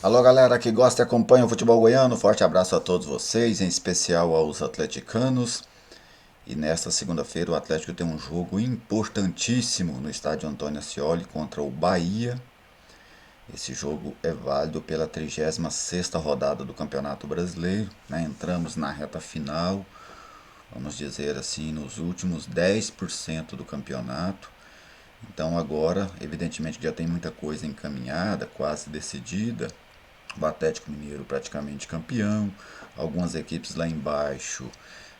Alô galera que gosta e acompanha o futebol goiano, forte abraço a todos vocês, em especial aos atleticanos. E nesta segunda-feira o Atlético tem um jogo importantíssimo no estádio Antônio Ascioli contra o Bahia. Esse jogo é válido pela 36ª rodada do Campeonato Brasileiro, né? Entramos na reta final, vamos dizer assim, nos últimos 10% do campeonato. Então agora, evidentemente já tem muita coisa encaminhada, quase decidida. O Atlético Mineiro praticamente campeão, algumas equipes lá embaixo,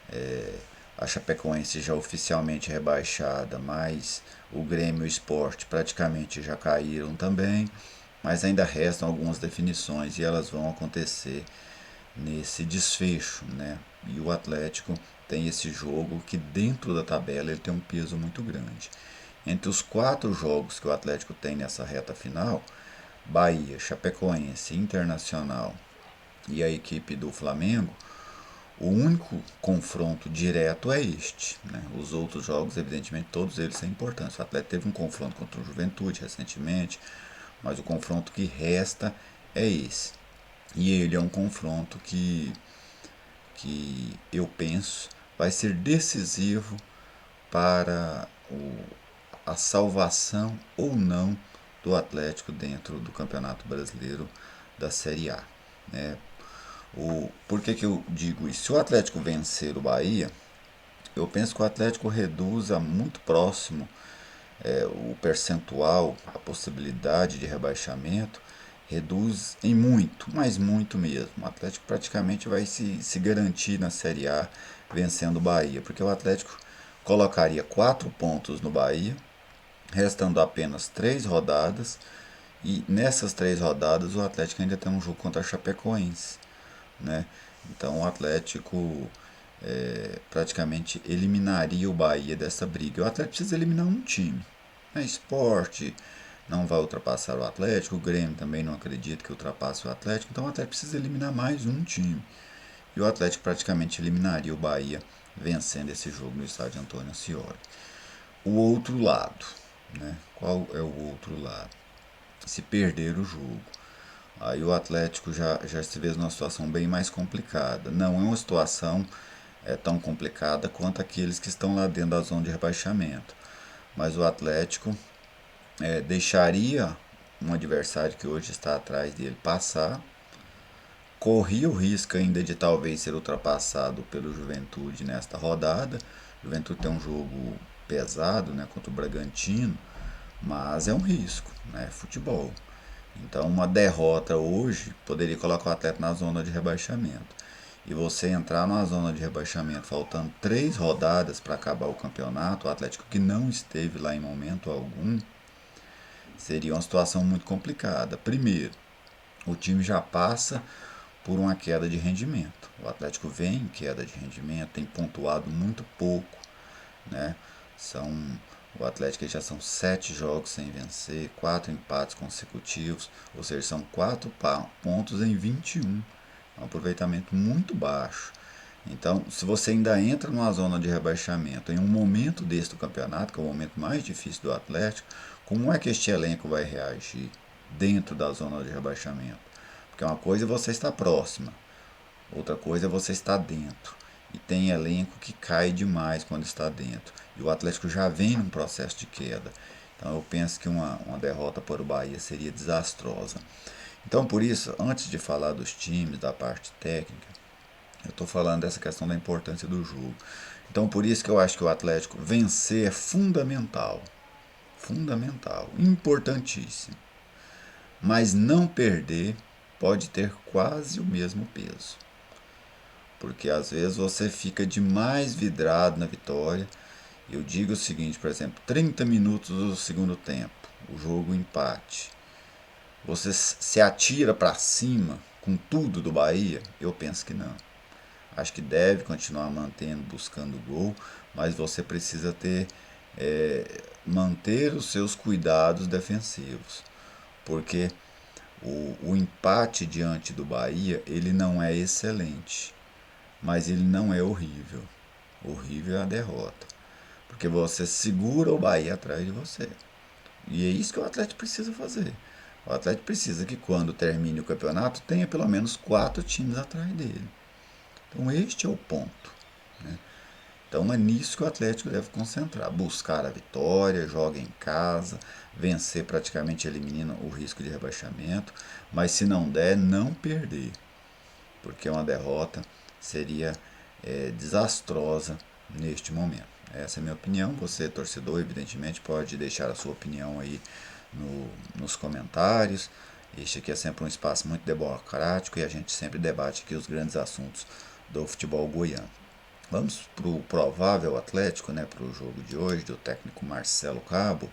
é, a Chapecoense já oficialmente rebaixada, mas o Grêmio e o Sport praticamente já caíram também, mas ainda restam algumas definições e elas vão acontecer nesse desfecho, né? E o Atlético tem esse jogo que dentro da tabela ele tem um peso muito grande. Entre os 4 jogos que o Atlético tem nessa reta final, Bahia, Chapecoense, Internacional e a equipe do Flamengo, o único confronto direto é este. Né? Os outros jogos, evidentemente, todos eles têm importância. O Atlético teve um confronto contra o Juventude recentemente, mas o confronto que resta é esse. E ele é um confronto que eu penso vai ser decisivo para a salvação ou não do Atlético dentro do Campeonato Brasileiro da Série A. Né? Por que eu digo isso? Se o Atlético vencer o Bahia, eu penso que o Atlético reduz a muito próximo o percentual, a possibilidade de rebaixamento, reduz em muito, mas muito mesmo. O Atlético praticamente vai se garantir na Série A vencendo o Bahia, porque o Atlético colocaria 4 pontos no Bahia, restando apenas 3 rodadas, e nessas 3 rodadas o Atlético ainda tem um jogo contra a Chapecoense. Né? Então o Atlético praticamente eliminaria o Bahia dessa briga. O Atlético precisa eliminar um time. A Sport não vai ultrapassar o Atlético, o Grêmio também não acredita que ultrapasse o Atlético, então o Atlético precisa eliminar mais um time. E o Atlético praticamente eliminaria o Bahia vencendo esse jogo no estádio Antônio Ascioli. O outro lado, né? Qual é o outro lado? Se perder o jogo, aí o Atlético já se vê numa situação bem mais complicada. Não é uma situação tão complicada quanto aqueles que estão lá dentro da zona de rebaixamento. Mas o Atlético deixaria um adversário que hoje está atrás dele passar, corria o risco ainda de talvez ser ultrapassado pelo Juventude nesta rodada. O Juventude tem um jogo pesado, né, contra o Bragantino, mas é um risco, né, futebol. Então uma derrota hoje poderia colocar o atleta na zona de rebaixamento. E você entrar na zona de rebaixamento faltando 3 rodadas para acabar o campeonato, o Atlético que não esteve lá em momento algum, seria uma situação muito complicada. Primeiro, o time já passa por uma queda de rendimento. O Atlético vem em queda de rendimento, tem pontuado muito pouco, né? São o Atlético já são 7 jogos sem vencer, 4 empates consecutivos, ou seja, são 4 pontos em 21. É um aproveitamento muito baixo. Então, se você ainda entra numa zona de rebaixamento em um momento desse do campeonato, que é o momento mais difícil do Atlético, como é que este elenco vai reagir dentro da zona de rebaixamento? Porque uma coisa é você estar próxima, outra coisa é você estar dentro. E tem elenco que cai demais quando está dentro. E o Atlético já vem num processo de queda. Então eu penso que uma derrota para o Bahia seria desastrosa. Então por isso, antes de falar dos times, da parte técnica, eu estou falando dessa questão da importância do jogo. Então por isso que eu acho que o Atlético vencer é fundamental. Fundamental, importantíssimo. Mas não perder pode ter quase o mesmo peso. Porque às vezes você fica demais vidrado na vitória. Eu digo o seguinte, por exemplo, 30 minutos do segundo tempo, o jogo empate. Você se atira para cima com tudo do Bahia? Eu penso que não. Acho que deve continuar mantendo, buscando o gol, mas você precisa manter os seus cuidados defensivos, porque o empate diante do Bahia ele não é excelente, mas ele não é horrível. Horrível é a derrota, porque você segura o Bahia atrás de você. E é isso que o Atlético precisa fazer. O Atlético precisa que quando termine o campeonato tenha pelo menos 4 times atrás dele. Então este é o ponto, né? Então é nisso que o Atlético deve concentrar, buscar a vitória, joga em casa, vencer praticamente eliminando o risco de rebaixamento, mas se não der, não perder, porque uma derrota seria desastrosa neste momento. Essa é a minha opinião. Você, torcedor, evidentemente, pode deixar a sua opinião aí nos comentários. Este aqui é sempre um espaço muito democrático e a gente sempre debate aqui os grandes assuntos do futebol goiano. Vamos para o provável Atlético, né, para o jogo de hoje, do técnico Marcelo Cabo.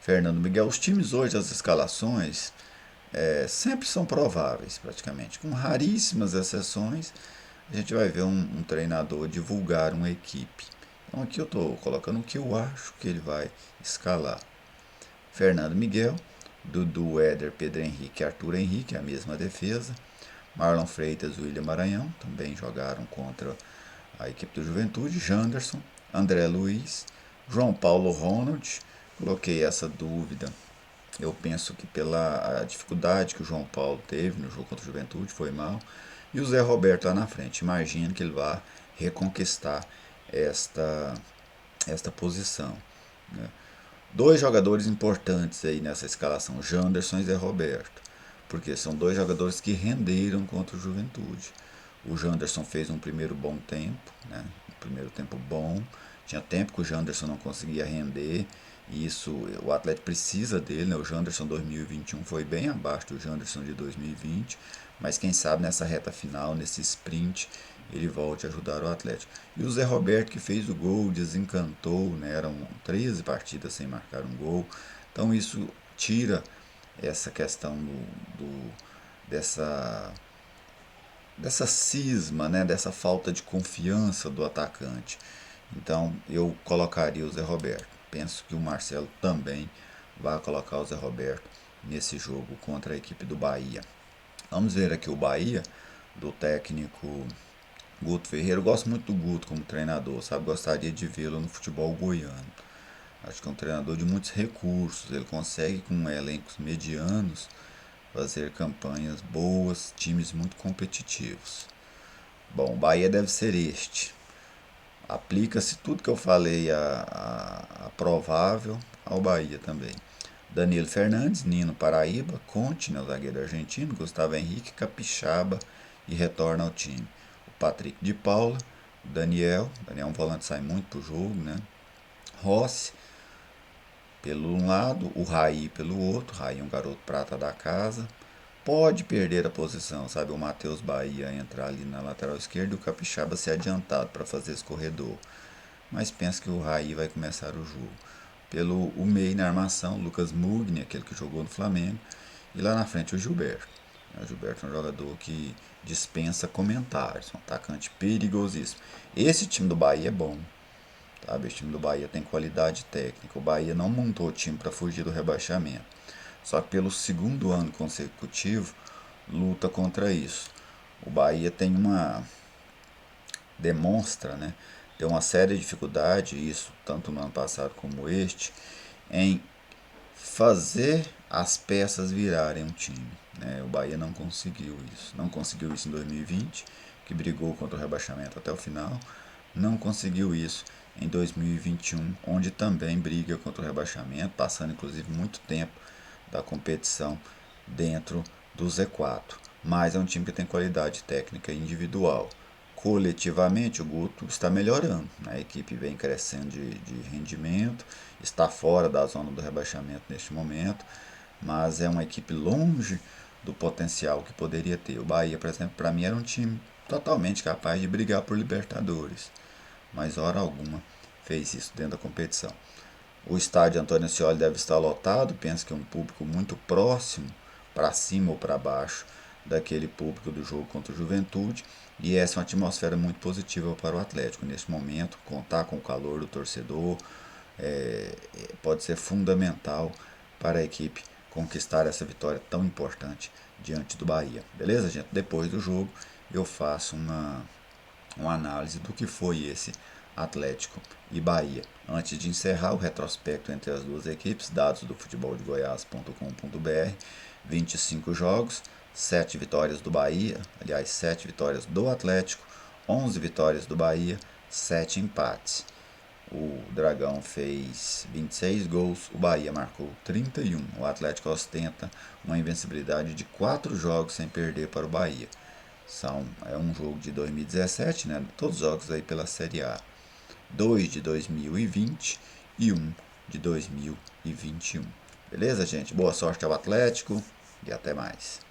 Fernando Miguel, os times hoje, as escalações, sempre são prováveis, praticamente. Com raríssimas exceções, a gente vai ver um treinador divulgar uma equipe. Então aqui eu estou colocando o que eu acho que ele vai escalar. Fernando Miguel, Dudu, Éder, Pedro Henrique e Arthur Henrique, a mesma defesa. Marlon Freitas e William Maranhão também jogaram contra a equipe do Juventude. Janderson, André Luiz, João Paulo Ronald. Coloquei essa dúvida. Eu penso que pela dificuldade que o João Paulo teve no jogo contra o Juventude, foi mal. E o Zé Roberto lá na frente. Imagino que ele vai reconquistar esta posição, né? Dois jogadores importantes aí nessa escalação, Janderson e Zé Roberto, porque são dois jogadores que renderam contra o Juventude. O Janderson fez um primeiro bom tempo, né? Um primeiro tempo bom. Tinha tempo que o Janderson não conseguia render. E isso, o Atlético precisa dele, né? O Janderson 2021 foi bem abaixo do Janderson de 2020. Mas quem sabe nessa reta final, nesse sprint, ele volte a ajudar o Atlético. E o Zé Roberto, que fez o gol, desencantou, né? Eram 13 partidas sem marcar um gol. Então isso tira essa questão dessa cisma, né, dessa falta de confiança do atacante. Então eu colocaria o Zé Roberto. Penso que o Marcelo também vai colocar o Zé Roberto nesse jogo contra a equipe do Bahia. Vamos ver aqui o Bahia, do técnico Guto Ferreira. Eu gosto muito do Guto como treinador, sabe? Gostaria de vê-lo no futebol goiano. Acho que é um treinador de muitos recursos. Ele consegue, com elencos medianos, fazer campanhas boas, times muito competitivos. Bom, o Bahia deve ser este. Aplica-se tudo que eu falei a provável ao Bahia também. Danilo Fernandes, Nino Paraíba, Conte, né, o zagueiro argentino, Gustavo Henrique, Capixaba e retorna ao time. O Patrick de Paula, Daniel é um volante que sai muito pro jogo, né? Rossi, pelo um lado, o Raí pelo outro. Raí é um garoto prata da casa. Pode perder a posição, sabe? O Matheus Bahia entrar ali na lateral esquerda e o Capixaba ser adiantado para fazer esse corredor. Mas penso que o Raí vai começar o jogo. Pelo o meio na armação, Lucas Mugni, aquele que jogou no Flamengo. E lá na frente o Gilberto. O Gilberto é um jogador que dispensa comentários, um atacante perigosíssimo. Esse time do Bahia é bom, sabe? Esse time do Bahia tem qualidade técnica. O Bahia não montou o time para fugir do rebaixamento. Só que pelo segundo ano consecutivo luta contra isso. O Bahia demonstra, né, tem uma séria dificuldade, isso tanto no ano passado como este, em fazer as peças virarem um time, né? O Bahia não conseguiu isso. Não conseguiu isso em 2020, que brigou contra o rebaixamento até o final. Não conseguiu isso em 2021, onde também briga contra o rebaixamento, passando inclusive muito tempo da competição dentro do Z4. Mas é um time que tem qualidade técnica individual. Coletivamente, o Guto está melhorando, né? A equipe vem crescendo de rendimento, está fora da zona do rebaixamento neste momento, mas é uma equipe longe do potencial que poderia ter. O Bahia, por exemplo, para mim era um time totalmente capaz de brigar por Libertadores, mas hora alguma fez isso dentro da competição. O estádio Antônio Ascioli deve estar lotado, penso que é um público muito próximo, para cima ou para baixo, daquele público do jogo contra o Juventude, e essa é uma atmosfera muito positiva para o Atlético. Neste momento, contar com o calor do torcedor pode ser fundamental para a equipe conquistar essa vitória tão importante diante do Bahia. Beleza, gente? Depois do jogo eu faço uma análise do que foi esse Atlético e Bahia. Antes de encerrar o retrospecto entre as duas equipes, dados do futeboldegoias.com.br, 25 jogos, 7 vitórias do Bahia, aliás, 7 vitórias do Atlético, 11 vitórias do Bahia, 7 empates. O Dragão fez 26 gols, o Bahia marcou 31. O Atlético ostenta uma invencibilidade de 4 jogos sem perder para o Bahia. É um jogo de 2017, né? Todos os jogos aí pela Série A. 2 de 2020 e 1 de 2021. Beleza, gente? Boa sorte ao Atlético e até mais.